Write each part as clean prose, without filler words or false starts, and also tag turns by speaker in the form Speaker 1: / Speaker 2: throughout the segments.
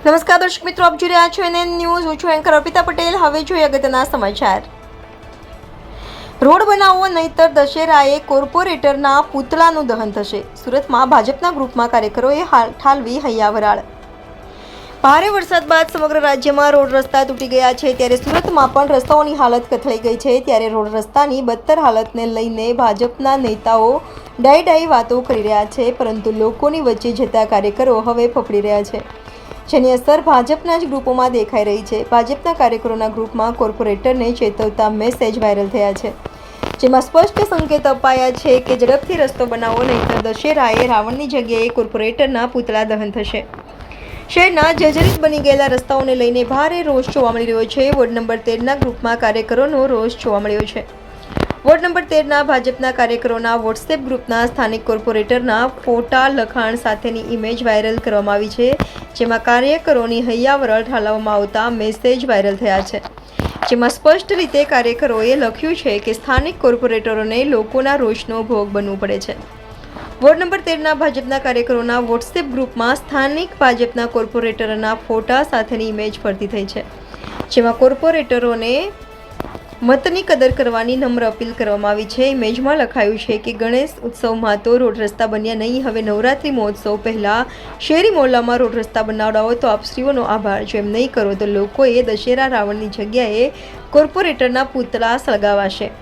Speaker 1: નમસ્કાર દર્શક મિત્રો, આપ જોઈ રહ્યા છો એનએન ન્યૂઝ. હું છું એન્કર અર્પિતા પટેલ. હવે જોઈએ અગત્યના સમાચાર. રોડ બનાવવો નહીતર દશેરાએ કોર્પોરેટરના પૂતળાનું દહન થશે. સુરતમાં ભાજપના ગ્રુપમાં કાર્યકરોએ ઠાલવી હૈયાવરાળ. ભારે વરસાદ બાદ સમગ્ર રાજ્યમાં રોડ રસ્તા તૂટી ગયા છે, ત્યારે સુરતમાં પણ રસ્તાઓની હાલત કથળી ગઈ છે. ત્યારે રોડ રસ્તાની બદતર હાલતને લઈને ભાજપના નેતાઓ ડાઈ વાતો કરી રહ્યા છે, પરંતુ લોકોની વચ્ચે જતા કાર્યકરો હવે ફફડી રહ્યા છે, જેની અસર ભાજપના જ ગ્રુપોમાં દેખાઈ રહી છે. ભાજપના કાર્યકરોના ગ્રુપમાં કોર્પોરેટરને ચેતવતા મેસેજ વાયરલ થયા છે, જેમાં સ્પષ્ટ સંકેત અપાયા છે કે ઝડપથી રસ્તો બનાવો નહીંતર દશેરાએ રાવણની જગ્યાએ કોર્પોરેટરના પૂતળા દહન થશે. શહેરના જર્જરિત બની ગયેલા રસ્તાઓને લઈને ભારે રોષ જોવા મળી રહ્યો છે. વોર્ડ નંબર 13ના ગ્રુપમાં કાર્યકરોનો રોષ જોવા મળ્યો છે. વોર્ડ નંબર 13ના ભાજપના કાર્યકરોના વોટ્સએપ ગ્રુપના સ્થાનિક કોર્પોરેટરના ફોટા લખાણ સાથેની ઇમેજ વાયરલ કરવામાં આવી છે, જેમાં કાર્યકરોની હૈયાવરળ ઠાલવવામાં આવતા મેસેજ વાયરલ થયા છે, જેમાં સ્પષ્ટ રીતે કાર્યકરોએ લખ્યું છે કે સ્થાનિક કોર્પોરેટરોને લોકોના રોષનો ભોગ બનવું પડે છે. વોર્ડ નંબર 13ના ભાજપના કાર્યકરોના વોટ્સએપ ગ્રુપમાં સ્થાનિક ભાજપના કોર્પોરેટરના ફોટા સાથેની ઇમેજ ફરતી થઈ છે, જેમાં કોર્પોરેટરોને મતની કદર કરવાની નમ્ર અપીલ કરવામાં આવી છે. ઇમેજમાં લખાયું છે કે ગણેશ ઉત્સવમાં તો રોડ રસ્તા બન્યા નહીં, હવે નવરાત્રિ મહોત્સવ પહેલાં શેરી મોહલ્લામાં રોડ રસ્તા બનાવડાવો તો આપશ્રીઓનો આભાર. જો એમ નહીં કરો તો લોકોએ દશેરા રાવણની જગ્યાએ કોર્પોરેટરના પૂતળા સળગાવાશે.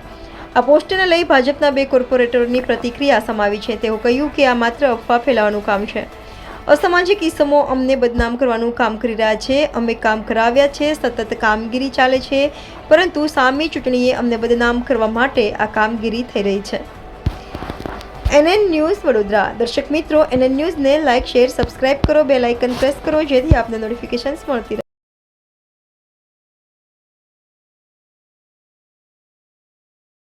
Speaker 1: આ પોસ્ટને લઈ ભાજપના 2 કોર્પોરેટરોની પ્રતિક્રિયા સમાવી છે. તેઓ કહ્યું કે આ માત્ર અફવા ફેલાવવાનું કામ છે. અસામાજિક ઇસમો અમને બદનામ કરવાનું કામ કરી રહ્યા છે. અમે કામ કરાવ્યા છે, સતત કામગીરી ચાલે છે, પરંતુ સામી ચૂંટણીએ અમને બદનામ કરવા માટે આ કામગીરી થઈ રહી છે. NN news Vadodara. દર્શક મિત્રો, એનએન ન્યૂઝને લાઇક, શેર, સબસ્ક્રાઇબ કરો, બેલ આઇકન પ્રેસ કરો, જેથી આપને નોટિફિકેશન્સ મળતી રહે.